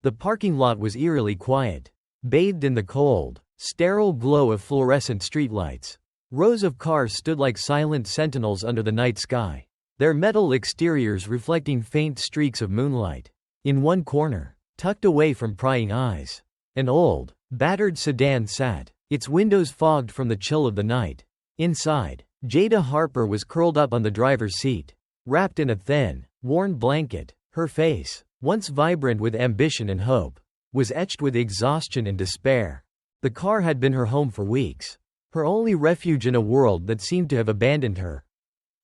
The parking lot was eerily quiet, bathed in the cold, sterile glow of fluorescent streetlights. Rows of cars stood like silent sentinels under the night sky, their metal exteriors reflecting faint streaks of moonlight. In one corner, tucked away from prying eyes, an old, battered sedan sat, its windows fogged from the chill of the night. Inside, Jada Harper was curled up on the driver's seat, wrapped in a thin, worn blanket. Her face, once vibrant with ambition and hope, was etched with exhaustion and despair. The car had been her home for weeks, her only refuge in a world that seemed to have abandoned her.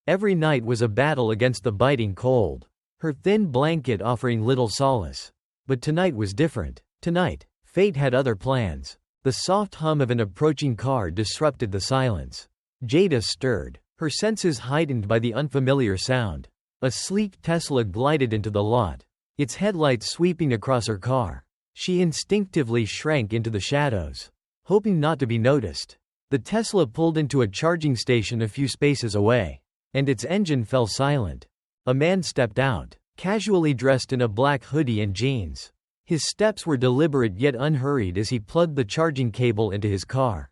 Every night was a battle against the biting cold, her thin blanket offering little solace. But tonight was different. Tonight, fate had other plans. The soft hum of an approaching car disrupted the silence. Jada stirred, her senses heightened by the unfamiliar sound. A sleek Tesla glided into the lot, its headlights sweeping across her car. She instinctively shrank into the shadows, hoping not to be noticed. The Tesla pulled into a charging station a few spaces away, and its engine fell silent. A man stepped out, casually dressed in a black hoodie and jeans. His steps were deliberate yet unhurried as he plugged the charging cable into his car.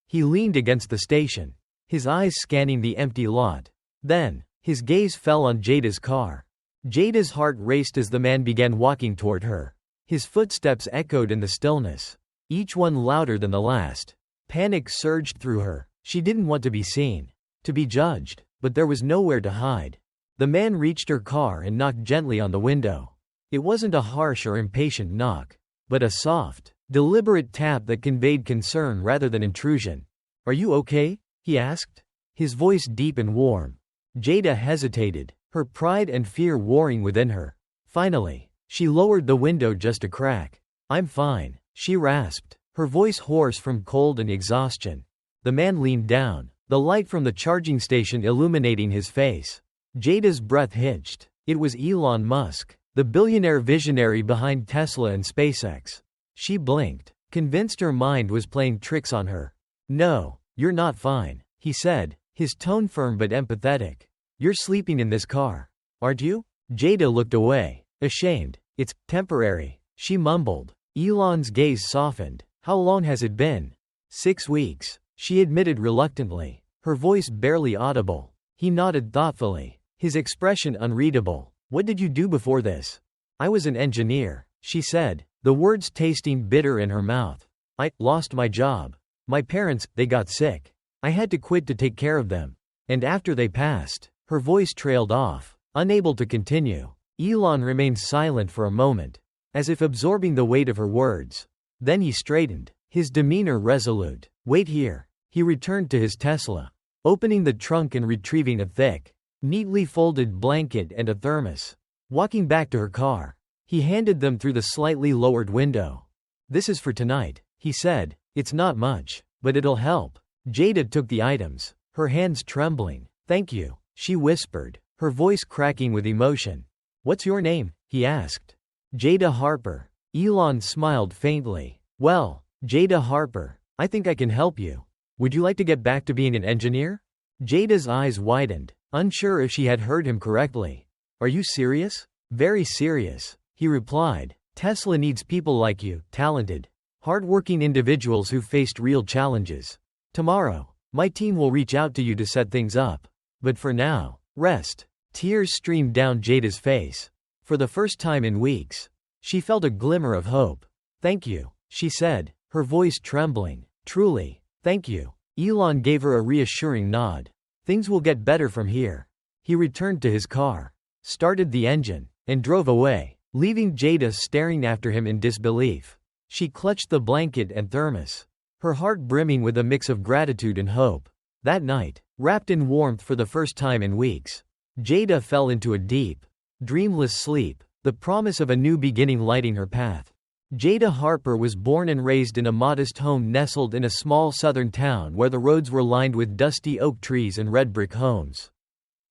He leaned against the station, his eyes scanning the empty lot. Then, his gaze fell on Jada's car. Jada's heart raced as the man began walking toward her. His footsteps echoed in the stillness, each one louder than the last. Panic surged through her. She didn't want to be seen, to be judged, but there was nowhere to hide. The man reached her car and knocked gently on the window. It wasn't a harsh or impatient knock, but a soft, deliberate tap that conveyed concern rather than intrusion. "Are you okay?" he asked, his voice deep and warm. Jada hesitated, her pride and fear warring within her. Finally, she lowered the window just a crack. "I'm fine," she rasped, her voice hoarse from cold and exhaustion. The man leaned down, the light from the charging station illuminating his face. Jada's breath hitched. It was Elon Musk, the billionaire visionary behind Tesla and SpaceX. She blinked, convinced her mind was playing tricks on her. "No, you're not fine," he said, his tone firm but empathetic. "You're sleeping in this car, aren't you?" Jada looked away, ashamed. "It's temporary," she mumbled. Elon's gaze softened. "How long has it been?" 6 weeks, she admitted reluctantly, her voice barely audible. He nodded thoughtfully, his expression unreadable. "What did you do before this?" "I was an engineer," she said, the words tasting bitter in her mouth. "I lost my job. My parents, they got sick. I had to quit to take care of them. And after they passed," her voice trailed off, unable to continue. Elon remained silent for a moment, as if absorbing the weight of her words. Then he straightened, his demeanor resolute. "Wait here." He returned to his Tesla, opening the trunk and retrieving a thick, neatly folded blanket and a thermos. Walking back to her car, he handed them through the slightly lowered window. "This is for tonight," he said. "It's not much, but it'll help." Jada took the items, her hands trembling. "Thank you," she whispered, her voice cracking with emotion. "What's your name?" he asked. "Jada Harper." Elon smiled faintly. "Well, Jada Harper, I think I can help you. Would you like to get back to being an engineer?" Jada's eyes widened, unsure if she had heard him correctly. "Are you serious?" "Very serious," he replied. "Tesla needs people like you, talented, hard-working individuals who faced real challenges. Tomorrow, my team will reach out to you to set things up. But for now, rest." Tears streamed down Jada's face. For the first time in weeks, she felt a glimmer of hope. "Thank you," she said, her voice trembling. "Truly, thank you." Elon gave her a reassuring nod. "Things will get better from here." He returned to his car, started the engine, and drove away, leaving Jada staring after him in disbelief. She clutched the blanket and thermos, her heart brimming with a mix of gratitude and hope. That night, wrapped in warmth for the first time in weeks, Jada fell into a deep, dreamless sleep, the promise of a new beginning lighting her path. Jada Harper was born and raised in a modest home nestled in a small southern town where the roads were lined with dusty oak trees and red brick homes.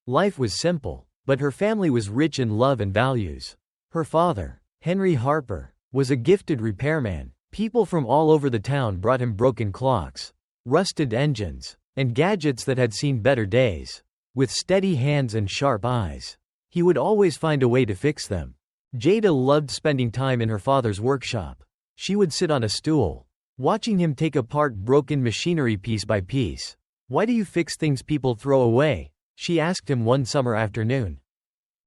Life was simple, but her family was rich in love and values. Her father, Henry Harper, was a gifted repairman. People from all over the town brought him broken clocks, rusted engines, and gadgets that had seen better days. With steady hands and sharp eyes, he would always find a way to fix them. Jada loved spending time in her father's workshop. She would sit on a stool, watching him take apart broken machinery piece by piece. "Why do you fix things people throw away?" she asked him one summer afternoon.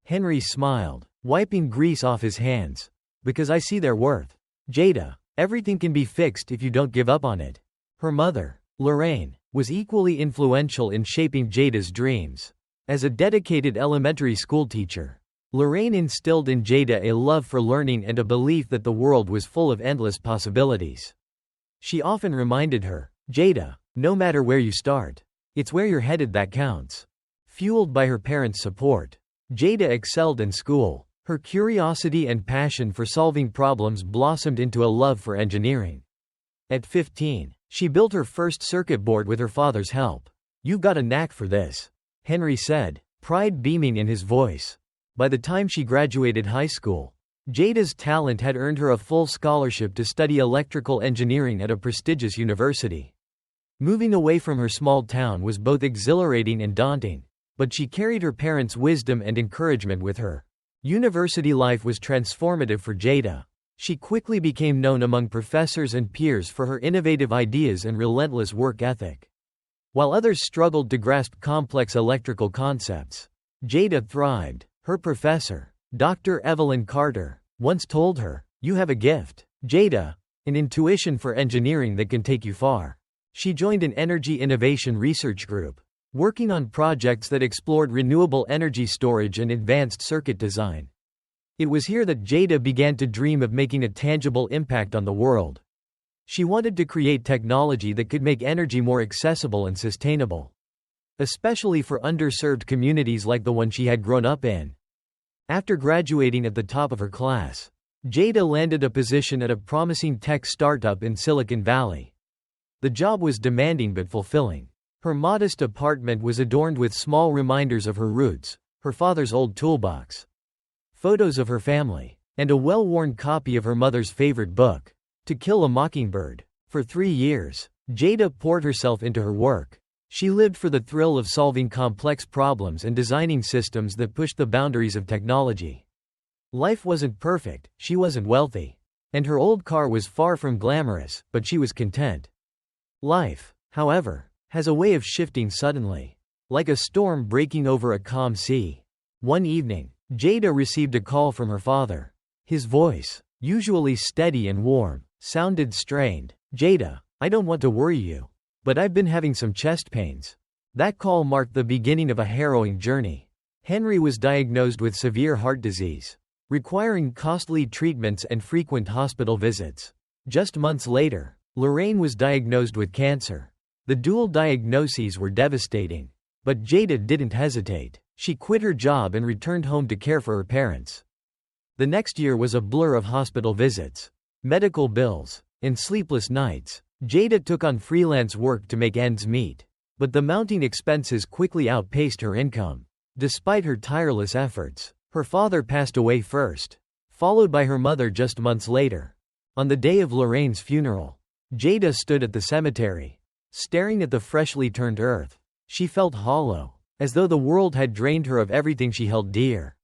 Henry smiled, wiping grease off his hands. "Because I see their worth." Jada: "Everything can be fixed if you don't give up on it." Her mother, Lorraine, was equally influential in shaping Jada's dreams. As a dedicated elementary school teacher, Lorraine instilled in Jada a love for learning and a belief that the world was full of endless possibilities. She often reminded her, "Jada, no matter where you start, it's where you're headed that counts." Fueled by her parents' support, Jada excelled in school. Her curiosity and passion for solving problems blossomed into a love for engineering. At 15, she built her first circuit board with her father's help. "You've got a knack for this," Henry said, pride beaming in his voice. By the time she graduated high school, Jada's talent had earned her a full scholarship to study electrical engineering at a prestigious university. Moving away from her small town was both exhilarating and daunting, but she carried her parents' wisdom and encouragement with her. University life was transformative for Jada. She quickly became known among professors and peers for her innovative ideas and relentless work ethic. While others struggled to grasp complex electrical concepts, Jada thrived. Her professor, Dr. Evelyn Carter, once told her, "You have a gift, Jada, an intuition for engineering that can take you far." She joined an energy innovation research group, working on projects that explored renewable energy storage and advanced circuit design. It was here that Jada began to dream of making a tangible impact on the world. She wanted to create technology that could make energy more accessible and sustainable, especially for underserved communities like the one she had grown up in. After graduating at the top of her class, Jada landed a position at a promising tech startup in Silicon Valley. The job was demanding but fulfilling. Her modest apartment was adorned with small reminders of her roots, her father's old toolbox, photos of her family, and a well-worn copy of her mother's favorite book, To Kill a Mockingbird. For 3 years, Jada poured herself into her work. She lived for the thrill of solving complex problems and designing systems that pushed the boundaries of technology. Life wasn't perfect, she wasn't wealthy, and her old car was far from glamorous, but she was content. Life, however, has a way of shifting suddenly, like a storm breaking over a calm sea. One evening, Jada received a call from her father. His voice, usually steady and warm, sounded strained. "Jada, I don't want to worry you, but I've been having some chest pains." That call marked the beginning of a harrowing journey. Henry was diagnosed with severe heart disease, requiring costly treatments and frequent hospital visits. Just months later, Lorraine was diagnosed with cancer. The dual diagnoses were devastating. But Jada didn't hesitate. She quit her job and returned home to care for her parents. The next year was a blur of hospital visits, medical bills, and sleepless nights. Jada took on freelance work to make ends meet, but the mounting expenses quickly outpaced her income. Despite her tireless efforts, her father passed away first, followed by her mother just months later. On the day of Lorraine's funeral, Jada stood at the cemetery, staring at the freshly turned earth. She felt hollow, as though the world had drained her of everything she held dear.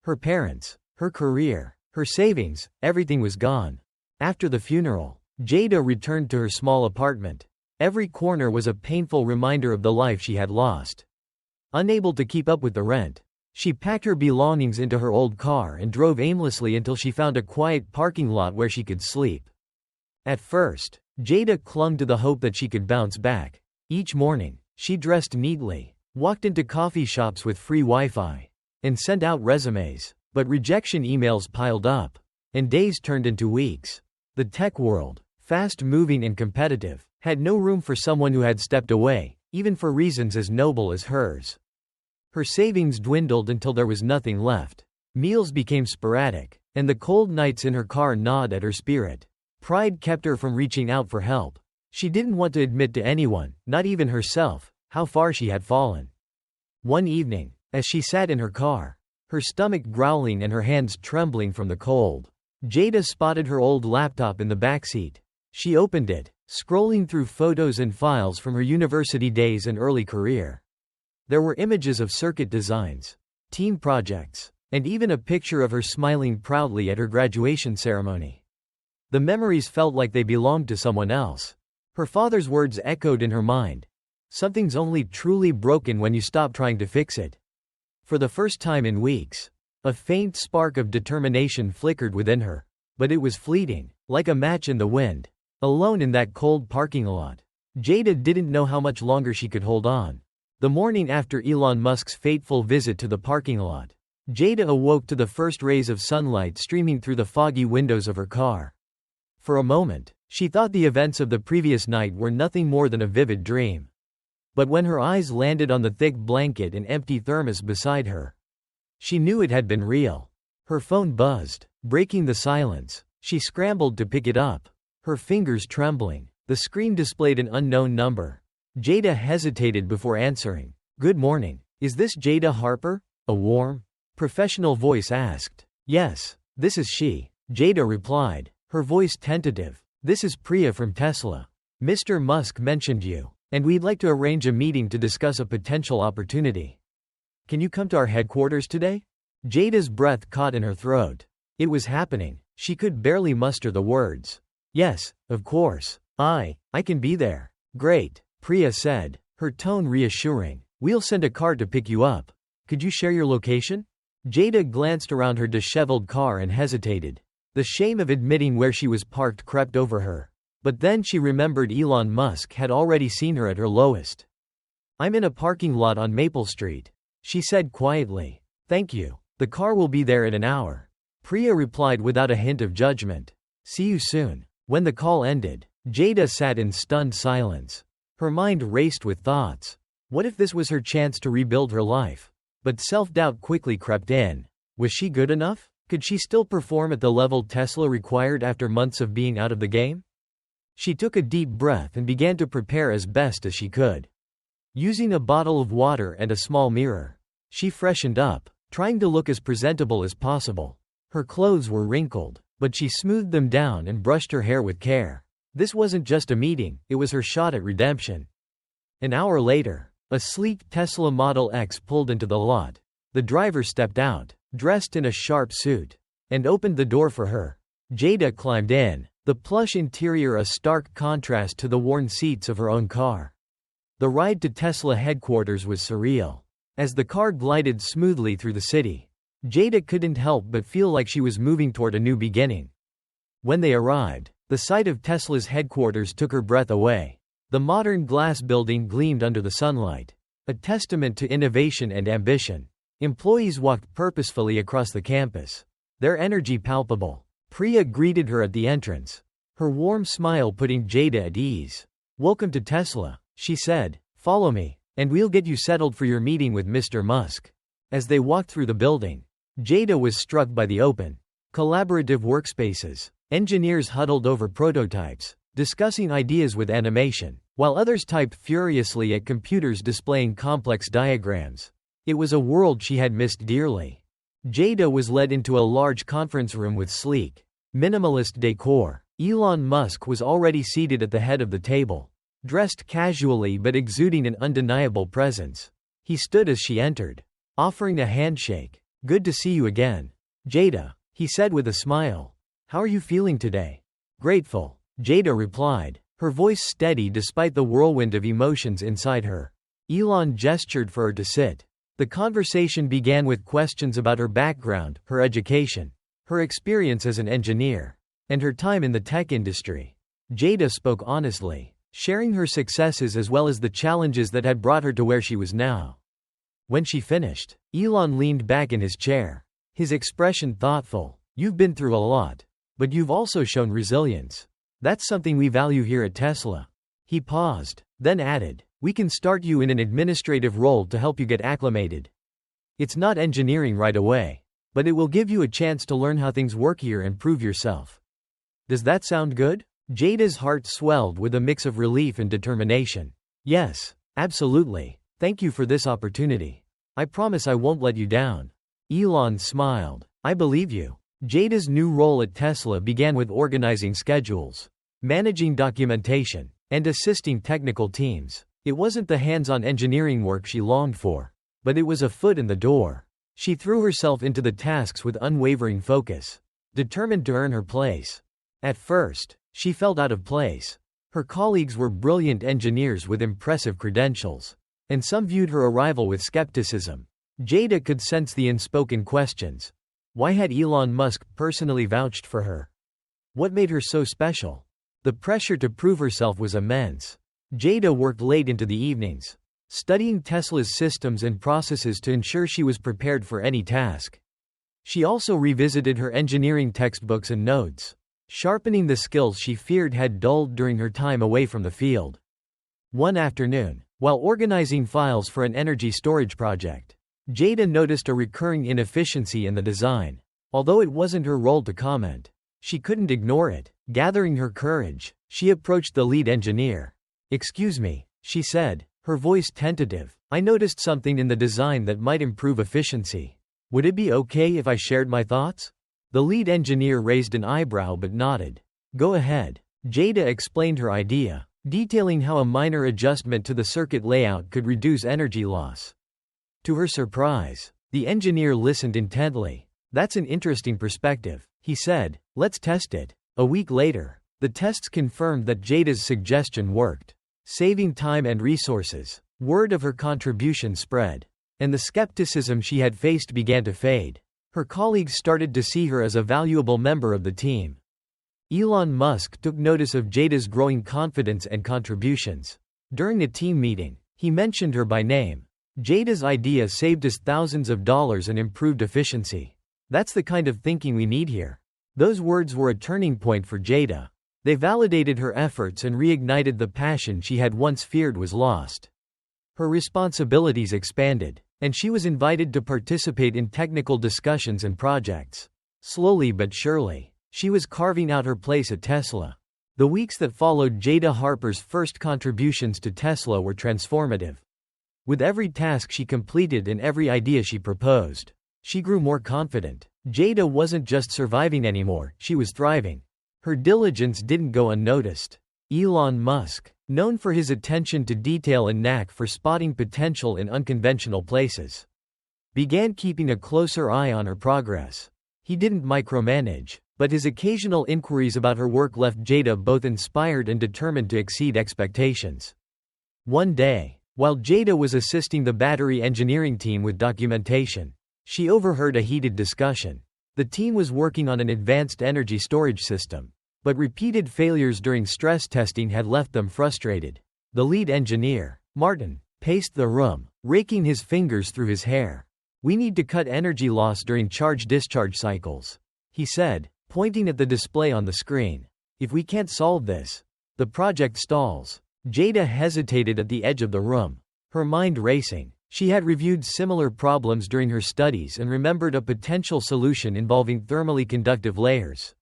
Her parents, her career, her savings, everything was gone. After the funeral, Jada returned to her small apartment. Every corner was a painful reminder of the life she had lost. Unable to keep up with the rent, she packed her belongings into her old car and drove aimlessly until she found a quiet parking lot where she could sleep. At first, Jada clung to the hope that she could bounce back. Each morning, she dressed neatly, walked into coffee shops with free Wi-Fi, and sent out resumes. But rejection emails piled up, and days turned into weeks. The tech world, fast-moving and competitive, had no room for someone who had stepped away, even for reasons as noble as hers. Her savings dwindled until there was nothing left. Meals became sporadic, and the cold nights in her car gnawed at her spirit. Pride kept her from reaching out for help. She didn't want to admit to anyone, not even herself, how far she had fallen. One evening, as she sat in her car, her stomach growling and her hands trembling from the cold, Jada spotted her old laptop in the backseat. She opened it, scrolling through photos and files from her university days and early career. There were images of circuit designs, team projects, and even a picture of her smiling proudly at her graduation ceremony. The memories felt like they belonged to someone else. Her father's words echoed in her mind. Something's only truly broken when you stop trying to fix it. For the first time in weeks, a faint spark of determination flickered within her. But it was fleeting, like a match in the wind. Alone in that cold parking lot, Jada didn't know how much longer she could hold on. The morning after Elon Musk's fateful visit to the parking lot, Jada awoke to the first rays of sunlight streaming through the foggy windows of her car. For a moment, she thought the events of the previous night were nothing more than a vivid dream. But when her eyes landed on the thick blanket and empty thermos beside her, she knew it had been real. Her phone buzzed, breaking the silence. She scrambled to pick it up, her fingers trembling. The screen displayed an unknown number. Jada hesitated before answering. "Good morning. Is this Jada Harper?" a warm, professional voice asked. "Yes, this is she," Jada replied, her voice tentative. "This is Priya from Tesla. Mr. Musk mentioned you, and we'd like to arrange a meeting to discuss a potential opportunity. Can you come to our headquarters today?" Jada's breath caught in her throat. It was happening. She could barely muster the words. "Yes, of course. I can be there." "Great," Priya said, her tone reassuring. "We'll send a car to pick you up. Could you share your location?" Jada glanced around her disheveled car and hesitated. The shame of admitting where she was parked crept over her. But then she remembered Elon Musk had already seen her at her lowest. "I'm in a parking lot on Maple Street," she said quietly. "Thank you. The car will be there in an hour," Priya replied without a hint of judgment. "See you soon." When the call ended, Jada sat in stunned silence. Her mind raced with thoughts. What if this was her chance to rebuild her life? But self-doubt quickly crept in. Was she good enough? Could she still perform at the level Tesla required after months of being out of the game? She took a deep breath and began to prepare as best as she could. Using a bottle of water and a small mirror, she freshened up, trying to look as presentable as possible. Her clothes were wrinkled, but she smoothed them down and brushed her hair with care. This wasn't just a meeting, it was her shot at redemption. An hour later, a sleek Tesla Model X pulled into the lot. The driver stepped out, dressed in a sharp suit, and opened the door for her. Jada climbed in, the plush interior a stark contrast to the worn seats of her own car. The ride to Tesla headquarters was surreal. As the car glided smoothly through the city, Jada couldn't help but feel like she was moving toward a new beginning. When they arrived, the sight of Tesla's headquarters took her breath away. The modern glass building gleamed under the sunlight, a testament to innovation and ambition. Employees walked purposefully across the campus, their energy palpable. Priya greeted her at the entrance, her warm smile putting Jada at ease. "Welcome to Tesla," she said. "Follow me, and we'll get you settled for your meeting with Mr. Musk." As they walked through the building, Jada was struck by the open, collaborative workspaces. Engineers huddled over prototypes, discussing ideas with animation, while others typed furiously at computers displaying complex diagrams. It was a world she had missed dearly. Jada was led into a large conference room with sleek, minimalist decor. Elon Musk was already seated at the head of the table, dressed casually but exuding an undeniable presence. He stood as she entered, offering a handshake. "Good to see you again, Jada," he said with a smile. "How are you feeling today?" "Grateful," Jada replied, her voice steady despite the whirlwind of emotions inside her. Elon gestured for her to sit. The conversation began with questions about her background, her education, her experience as an engineer, and her time in the tech industry. Jada spoke honestly, sharing her successes as well as the challenges that had brought her to where she was now. When she finished, Elon leaned back in his chair, his expression thoughtful. "You've been through a lot, but you've also shown resilience. That's something we value here at Tesla." He paused, then added, "We can start you in an administrative role to help you get acclimated. It's not engineering right away, but it will give you a chance to learn how things work here and prove yourself." Does that sound good? Jada's heart swelled with a mix of relief and determination. "Yes, absolutely. Thank you for this opportunity. I promise I won't let you down." Elon smiled. "I believe you." Jada's new role at Tesla began with organizing schedules, managing documentation, and assisting technical teams. It wasn't the hands-on engineering work she longed for, but it was a foot in the door. She threw herself into the tasks with unwavering focus, determined to earn her place. At first, she felt out of place. Her colleagues were brilliant engineers with impressive credentials, and some viewed her arrival with skepticism. Jada could sense the unspoken questions. Why had Elon Musk personally vouched for her? What made her so special? The pressure to prove herself was immense. Jada worked late into the evenings, studying Tesla's systems and processes to ensure she was prepared for any task. She also revisited her engineering textbooks and notes, sharpening the skills she feared had dulled during her time away from the field. One afternoon, while organizing files for an energy storage project, Jada noticed a recurring inefficiency in the design. Although it wasn't her role to comment, she couldn't ignore it. Gathering her courage, she approached the lead engineer. "Excuse me," she said, her voice tentative. "I noticed something in the design that might improve efficiency. Would it be okay if I shared my thoughts?" The lead engineer raised an eyebrow but nodded. "Go ahead." Jada explained her idea, detailing how a minor adjustment to the circuit layout could reduce energy loss. To her surprise, the engineer listened intently. "That's an interesting perspective," he said. "Let's test it." A week later, the tests confirmed that Jada's suggestion worked, saving time and resources. Word of her contribution spread, and the skepticism she had faced began to fade. Her colleagues started to see her as a valuable member of the team. Elon Musk took notice of Jada's growing confidence and contributions. During a team meeting, he mentioned her by name. "Jada's idea saved us thousands of dollars and improved efficiency. That's the kind of thinking we need here." Those words were a turning point for Jada. They validated her efforts and reignited the passion she had once feared was lost. Her responsibilities expanded, and she was invited to participate in technical discussions and projects. Slowly but surely, she was carving out her place at Tesla. The weeks that followed Jada Harper's first contributions to Tesla were transformative. With every task she completed and every idea she proposed, she grew more confident. Jada wasn't just surviving anymore, she was thriving. Her diligence didn't go unnoticed. Elon Musk, known for his attention to detail and knack for spotting potential in unconventional places, began keeping a closer eye on her progress. He didn't micromanage, but his occasional inquiries about her work left Jada both inspired and determined to exceed expectations. One day, while Jada was assisting the battery engineering team with documentation, she overheard a heated discussion. The team was working on an advanced energy storage system, but repeated failures during stress testing had left them frustrated. The lead engineer, Martin, paced the room, raking his fingers through his hair. "We need to cut energy loss during charge-discharge cycles," he said, pointing at the display on the screen. "If we can't solve this, the project stalls." Jada hesitated at the edge of the room, her mind racing. She had reviewed similar problems during her studies and remembered a potential solution involving thermally conductive layers.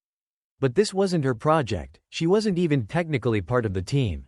But this wasn't her project, she wasn't even technically part of the team.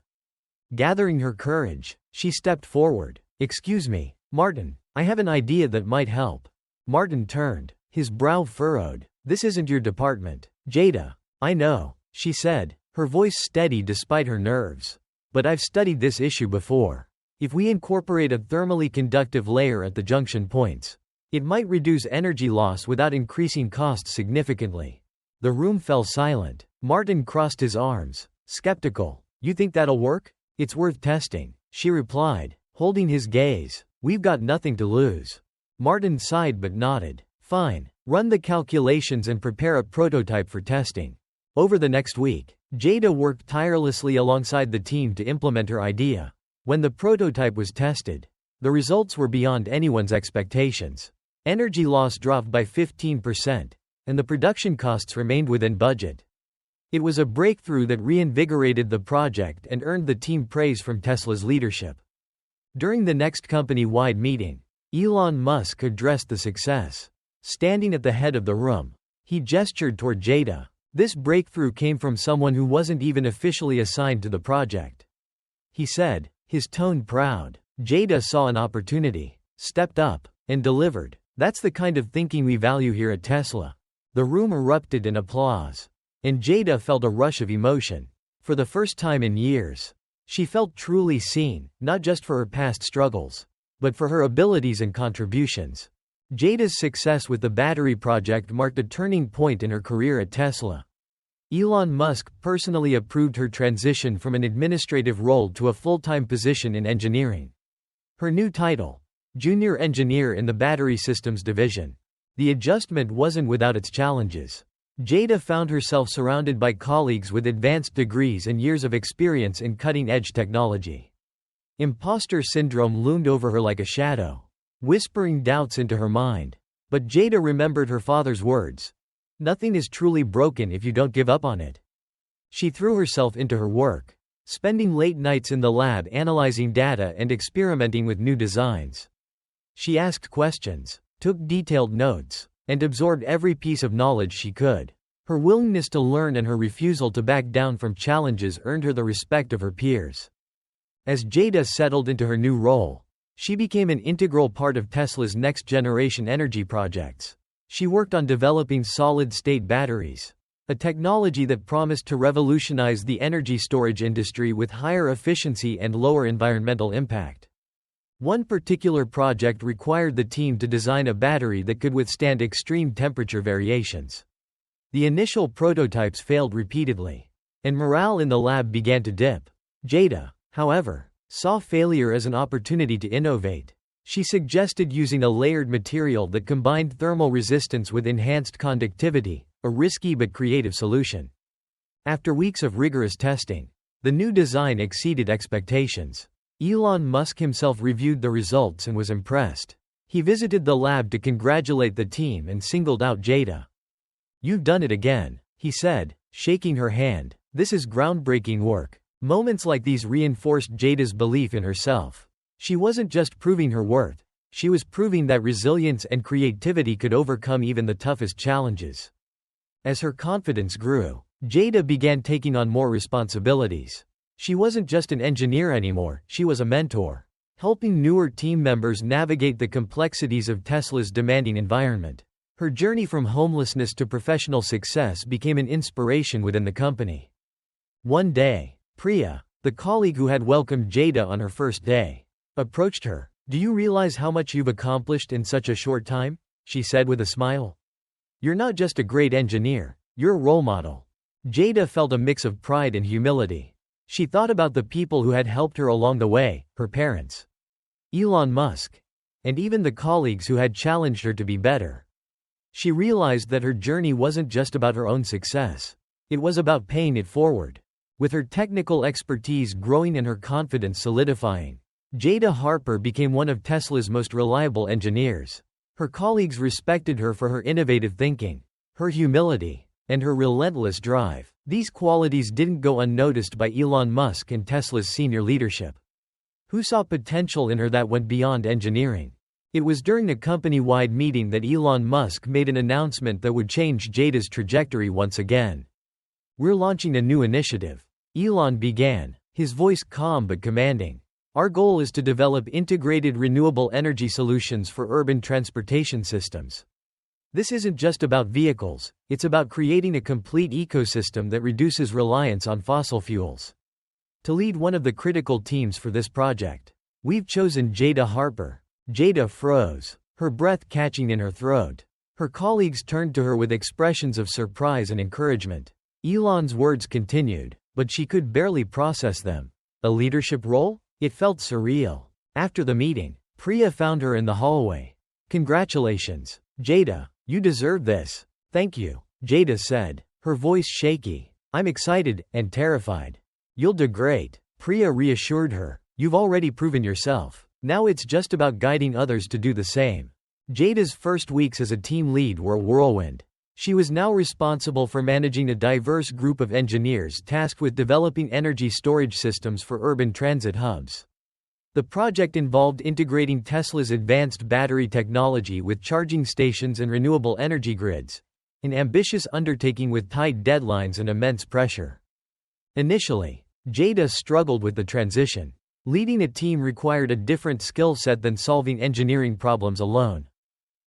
Gathering her courage, she stepped forward. "Excuse me, Martin, I have an idea that might help." Martin turned, his brow furrowed. "This isn't your department, Jada." "I know," she said, her voice steady despite her nerves. "But I've studied this issue before. If we incorporate a thermally conductive layer at the junction points, it might reduce energy loss without increasing costs significantly." The room fell silent. Martin crossed his arms, skeptical. "You think that'll work?" "It's worth testing," she replied, holding his gaze. "We've got nothing to lose." Martin sighed but nodded. "Fine, run the calculations and prepare a prototype for testing." Over the next week, Jada worked tirelessly alongside the team to implement her idea. When the prototype was tested, the results were beyond anyone's expectations. Energy loss dropped by 15%, and the production costs remained within budget. It was a breakthrough that reinvigorated the project and earned the team praise from Tesla's leadership. During the next company-wide meeting, Elon Musk addressed the success. Standing at the head of the room, he gestured toward Jada. This breakthrough came from someone who wasn't even officially assigned to the project, he said, his tone proud. Jada saw an opportunity, stepped up, and delivered. That's the kind of thinking we value here at Tesla. The room erupted in applause, and Jada felt a rush of emotion. For the first time in years, she felt truly seen, not just for her past struggles, but for her abilities and contributions. Jada's success with the battery project marked a turning point in her career at Tesla. Elon Musk personally approved her transition from an administrative role to a full-time position in engineering. Her new title, Junior Engineer in the Battery Systems Division. The adjustment wasn't without its challenges. Jada found herself surrounded by colleagues with advanced degrees and years of experience in cutting-edge technology. Imposter syndrome loomed over her like a shadow, whispering doubts into her mind. But Jada remembered her father's words. Nothing is truly broken if you don't give up on it. She threw herself into her work, spending late nights in the lab analyzing data and experimenting with new designs. She asked questions, took detailed notes, and absorbed every piece of knowledge she could. Her willingness to learn and her refusal to back down from challenges earned her the respect of her peers. As Jada settled into her new role, she became an integral part of Tesla's next-generation energy projects. She worked on developing solid-state batteries, a technology that promised to revolutionize the energy storage industry with higher efficiency and lower environmental impact. One particular project required the team to design a battery that could withstand extreme temperature variations. The initial prototypes failed repeatedly, and morale in the lab began to dip. Jada, however, saw failure as an opportunity to innovate. She suggested using a layered material that combined thermal resistance with enhanced conductivity, a risky but creative solution. After weeks of rigorous testing, the new design exceeded expectations. Elon Musk himself reviewed the results and was impressed. He visited the lab to congratulate the team and singled out Jada. "You've done it again," he said, shaking her hand. "This is groundbreaking work." Moments like these reinforced Jada's belief in herself. She wasn't just proving her worth, she was proving that resilience and creativity could overcome even the toughest challenges. As her confidence grew, Jada began taking on more responsibilities. She wasn't just an engineer anymore, she was a mentor, helping newer team members navigate the complexities of Tesla's demanding environment. Her journey from homelessness to professional success became an inspiration within the company. One day, Priya, the colleague who had welcomed Jada on her first day, approached her. "Do you realize how much you've accomplished in such a short time?" she said with a smile. "You're not just a great engineer, you're a role model." Jada felt a mix of pride and humility. She thought about the people who had helped her along the way, her parents, Elon Musk, and even the colleagues who had challenged her to be better. She realized that her journey wasn't just about her own success. It was about paying it forward. With her technical expertise growing and her confidence solidifying, Jada Harper became one of Tesla's most reliable engineers. Her colleagues respected her for her innovative thinking, her humility, and her relentless drive. These qualities didn't go unnoticed by Elon Musk and Tesla's senior leadership, who saw potential in her that went beyond engineering. It was during a company-wide meeting that Elon Musk made an announcement that would change Jada's trajectory once again. "We're launching a new initiative," Elon began, his voice calm but commanding. "Our goal is to develop integrated renewable energy solutions for urban transportation systems. This isn't just about vehicles, it's about creating a complete ecosystem that reduces reliance on fossil fuels." To lead one of the critical teams for this project, we've chosen Jada Harper. Jada froze, her breath catching in her throat. Her colleagues turned to her with expressions of surprise and encouragement. Elon's words continued, but she could barely process them. A leadership role? It felt surreal. After the meeting, Priya found her in the hallway. "Congratulations, Jada. You deserve this." "Thank you," Jada said, her voice shaky. "I'm excited and terrified." "You'll do great," Priya reassured her. "You've already proven yourself. Now it's just about guiding others to do the same." Jada's first weeks as a team lead were a whirlwind. She was now responsible for managing a diverse group of engineers tasked with developing energy storage systems for urban transit hubs. The project involved integrating Tesla's advanced battery technology with charging stations and renewable energy grids, an ambitious undertaking with tight deadlines and immense pressure. Initially, Jada struggled with the transition. Leading a team required a different skill set than solving engineering problems alone.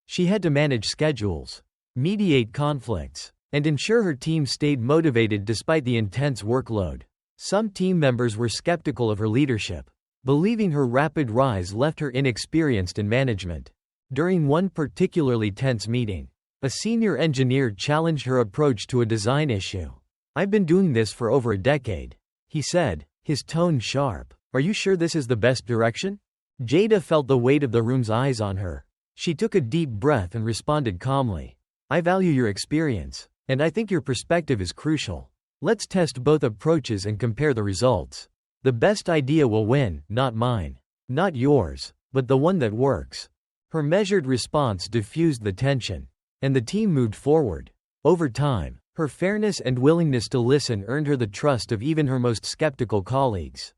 She had to manage schedules, mediate conflicts, and ensure her team stayed motivated despite the intense workload. Some team members were skeptical of her leadership, believing her rapid rise left her inexperienced in management. During one particularly tense meeting, a senior engineer challenged her approach to a design issue. "I've been doing this for over a decade," he said, his tone sharp. "Are you sure this is the best direction?" Jada felt the weight of the room's eyes on her. She took a deep breath and responded calmly. "I value your experience, and I think your perspective is crucial. Let's test both approaches and compare the results. The best idea will win, not mine. Not yours, but the one that works." Her measured response diffused the tension, and the team moved forward. Over time, her fairness and willingness to listen earned her the trust of even her most skeptical colleagues.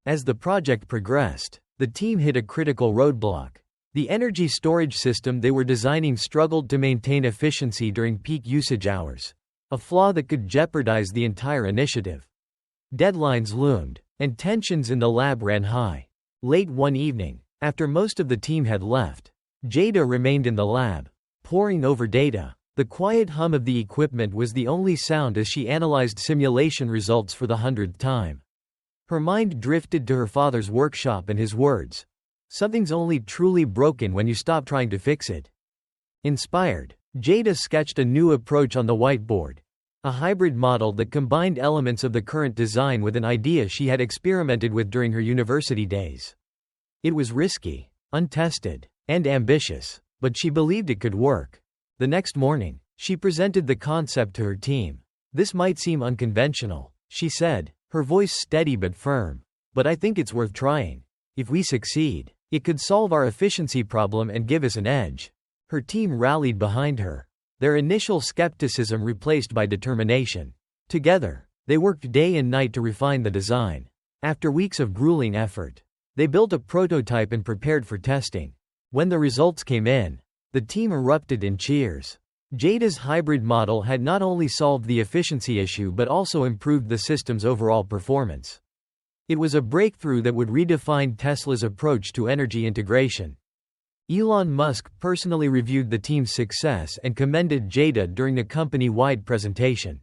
As the project progressed, the team hit a critical roadblock. The energy storage system they were designing struggled to maintain efficiency during peak usage hours, a flaw that could jeopardize the entire initiative. Deadlines loomed, and tensions in the lab ran high. Late one evening, after most of the team had left, Jada remained in the lab, poring over data. The quiet hum of the equipment was the only sound as she analyzed simulation results for the 100th time. Her mind drifted to her father's workshop and his words, "Something's only truly broken when you stop trying to fix it." Inspired, Jada sketched a new approach on the whiteboard, a hybrid model that combined elements of the current design with an idea she had experimented with during her university days. It was risky, untested, and ambitious, but she believed it could work. The next morning, she presented the concept to her team. "This might seem unconventional," she said, her voice steady but firm, "but I think it's worth trying. If we succeed, it could solve our efficiency problem and give us an edge." Her team rallied behind her, their initial skepticism replaced by determination. Together, they worked day and night to refine the design. After weeks of grueling effort, they built a prototype and prepared for testing. When the results came in, the team erupted in cheers. Jada's hybrid model had not only solved the efficiency issue but also improved the system's overall performance. It was a breakthrough that would redefine Tesla's approach to energy integration. Elon Musk personally reviewed the team's success and commended Jada during a company-wide presentation.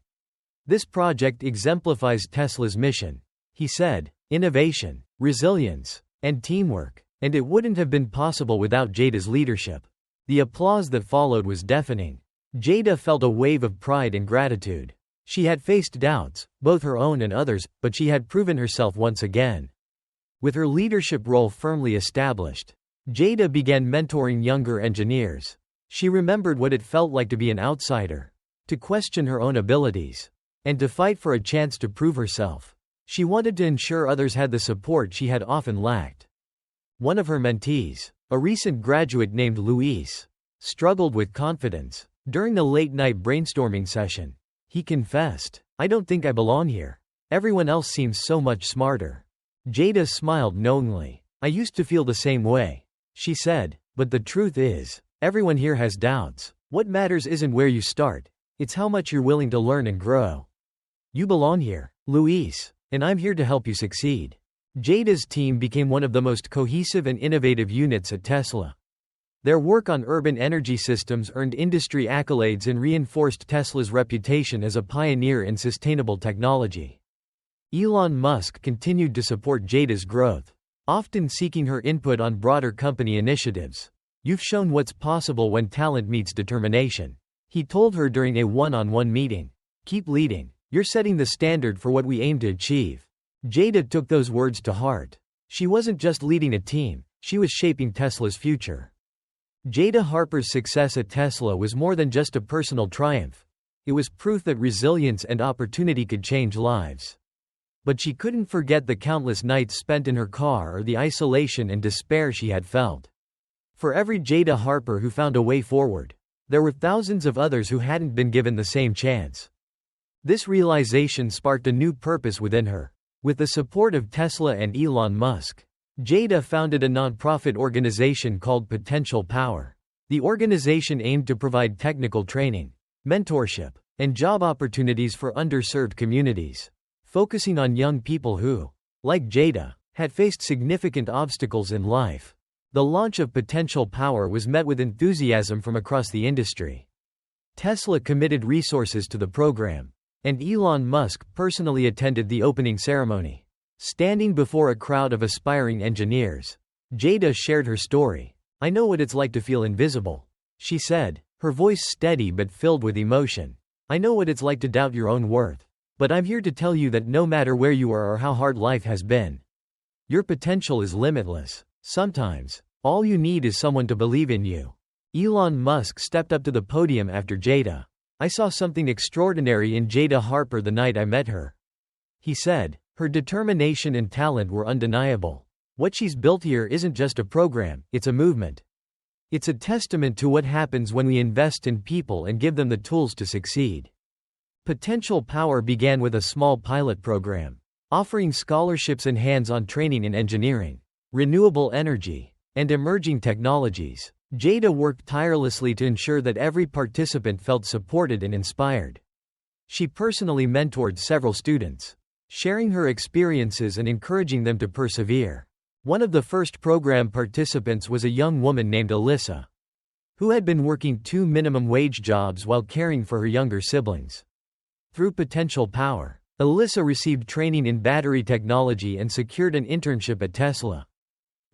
"This project exemplifies Tesla's mission," he said, "innovation, resilience, and teamwork, and it wouldn't have been possible without Jada's leadership." The applause that followed was deafening. Jada felt a wave of pride and gratitude. She had faced doubts, both her own and others, but she had proven herself once again. With her leadership role firmly established, Jada began mentoring younger engineers. She remembered what it felt like to be an outsider, to question her own abilities, and to fight for a chance to prove herself. She wanted to ensure others had the support she had often lacked. One of her mentees, a recent graduate named Luis, struggled with confidence. During the late-night brainstorming session, he confessed, "I don't think I belong here. Everyone else seems so much smarter." Jada smiled knowingly. "I used to feel the same way," she said, "but the truth is, everyone here has doubts. What matters isn't where you start, it's how much you're willing to learn and grow. You belong here, Luis, and I'm here to help you succeed." Jada's team became one of the most cohesive and innovative units at Tesla. Their work on urban energy systems earned industry accolades and reinforced Tesla's reputation as a pioneer in sustainable technology. Elon Musk continued to support Jada's growth, often seeking her input on broader company initiatives. "You've shown what's possible when talent meets determination," he told her during a one-on-one meeting. "Keep leading. You're setting the standard for what we aim to achieve." Jada took those words to heart. She wasn't just leading a team, she was shaping Tesla's future. Jada Harper's success at Tesla was more than just a personal triumph. It was proof that resilience and opportunity could change lives. But she couldn't forget the countless nights spent in her car or the isolation and despair she had felt. For every Jada Harper who found a way forward, there were thousands of others who hadn't been given the same chance. This realization sparked a new purpose within her. With the support of Tesla and Elon Musk, Jada founded a nonprofit organization called Potential Power. The organization aimed to provide technical training, mentorship, and job opportunities for underserved communities, focusing on young people who, like Jada, had faced significant obstacles in life. The launch of Potential Power was met with enthusiasm from across the industry. Tesla committed resources to the program, and Elon Musk personally attended the opening ceremony. Standing before a crowd of aspiring engineers, Jada shared her story. I know what it's like to feel invisible, she said, her voice steady but filled with emotion. I know what it's like to doubt your own worth. But I'm here to tell you that no matter where you are or how hard life has been, your potential is limitless. Sometimes, all you need is someone to believe in you. Elon Musk stepped up to the podium after Jada. I saw something extraordinary in Jada Harper the night I met her. He said, her determination and talent were undeniable. What she's built here isn't just a program, it's a movement. It's a testament to what happens when we invest in people and give them the tools to succeed. Potential Power began with a small pilot program, offering scholarships and hands-on training in engineering, renewable energy, and emerging technologies. Jada worked tirelessly to ensure that every participant felt supported and inspired. She personally mentored several students, sharing her experiences and encouraging them to persevere. One of the first program participants was a young woman named Alyssa, who had been working 2 minimum wage jobs while caring for her younger siblings. Through Potential Power, Alyssa received training in battery technology and secured an internship at Tesla.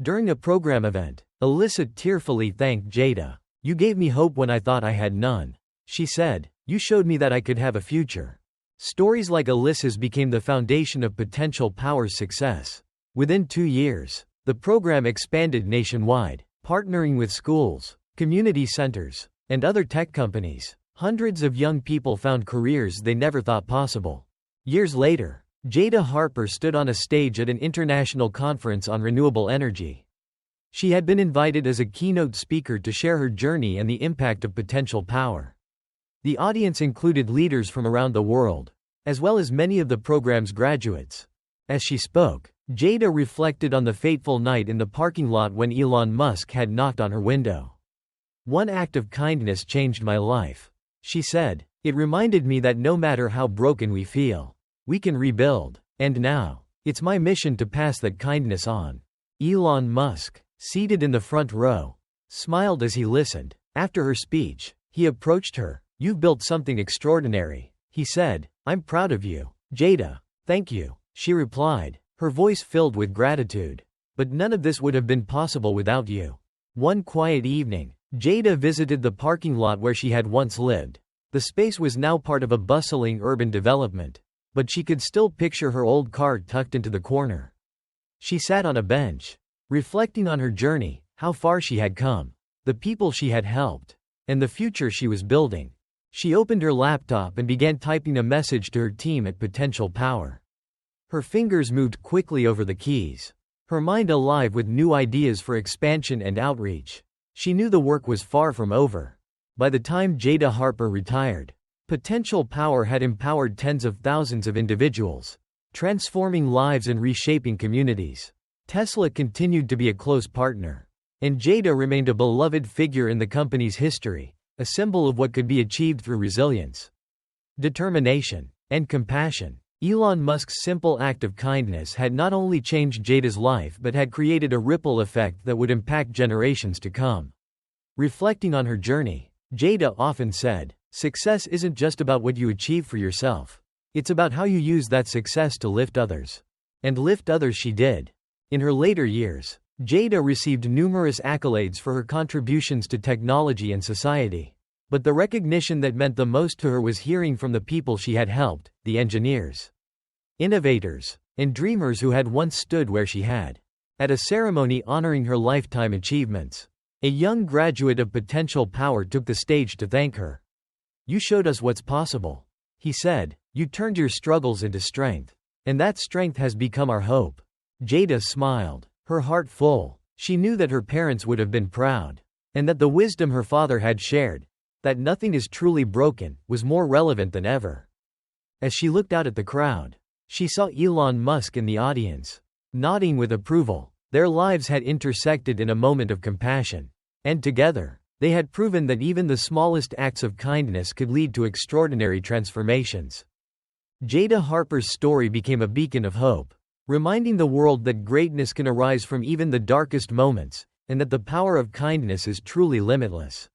During a program event, Alyssa tearfully thanked Jada. You gave me hope when I thought I had none. She said, you showed me that I could have a future. Stories like Alyssa's became the foundation of Potential Power's success. Within 2 years, the program expanded nationwide, partnering with schools, community centers, and other tech companies. Hundreds of young people found careers they never thought possible. Years later, Jada Harper stood on a stage at an international conference on renewable energy. She had been invited as a keynote speaker to share her journey and the impact of Potential Power. The audience included leaders from around the world, as well as many of the program's graduates. As she spoke, Jada reflected on the fateful night in the parking lot when Elon Musk had knocked on her window. One act of kindness changed my life, she said. It reminded me that no matter how broken we feel, we can rebuild. And now, it's my mission to pass that kindness on. Elon Musk, seated in the front row, smiled as he listened. After her speech, he approached her. You've built something extraordinary, he said. I'm proud of you, Jada. Thank you, she replied, her voice filled with gratitude. But none of this would have been possible without you. One quiet evening, Jada visited the parking lot where she had once lived. The space was now part of a bustling urban development, but she could still picture her old car tucked into the corner. She sat on a bench, reflecting on her journey, how far she had come, the people she had helped, and the future she was building. She opened her laptop and began typing a message to her team at Potential Power. Her fingers moved quickly over the keys, her mind alive with new ideas for expansion and outreach. She knew the work was far from over. By the time Jada Harper retired, Potential Power had empowered tens of thousands of individuals, transforming lives and reshaping communities. Tesla continued to be a close partner, and Jada remained a beloved figure in the company's history, a symbol of what could be achieved through resilience, determination, and compassion. Elon Musk's simple act of kindness had not only changed Jada's life but had created a ripple effect that would impact generations to come. Reflecting on her journey, Jada often said, "Success isn't just about what you achieve for yourself. It's about how you use that success to lift others." And lift others she did. In her later years, Jada received numerous accolades for her contributions to technology and society. But the recognition that meant the most to her was hearing from the people she had helped, the engineers, innovators, and dreamers who had once stood where she had. At a ceremony honoring her lifetime achievements, a young graduate of Potential Power took the stage to thank her. "You showed us what's possible," he said. "You turned your struggles into strength. And that strength has become our hope." Jada smiled, her heart full. She knew that her parents would have been proud, and that the wisdom her father had shared, that nothing is truly broken, was more relevant than ever. As she looked out at the crowd, she saw Elon Musk in the audience, nodding with approval. Their lives had intersected in a moment of compassion, and together, they had proven that even the smallest acts of kindness could lead to extraordinary transformations. Jada Harper's story became a beacon of hope, reminding the world that greatness can arise from even the darkest moments, and that the power of kindness is truly limitless.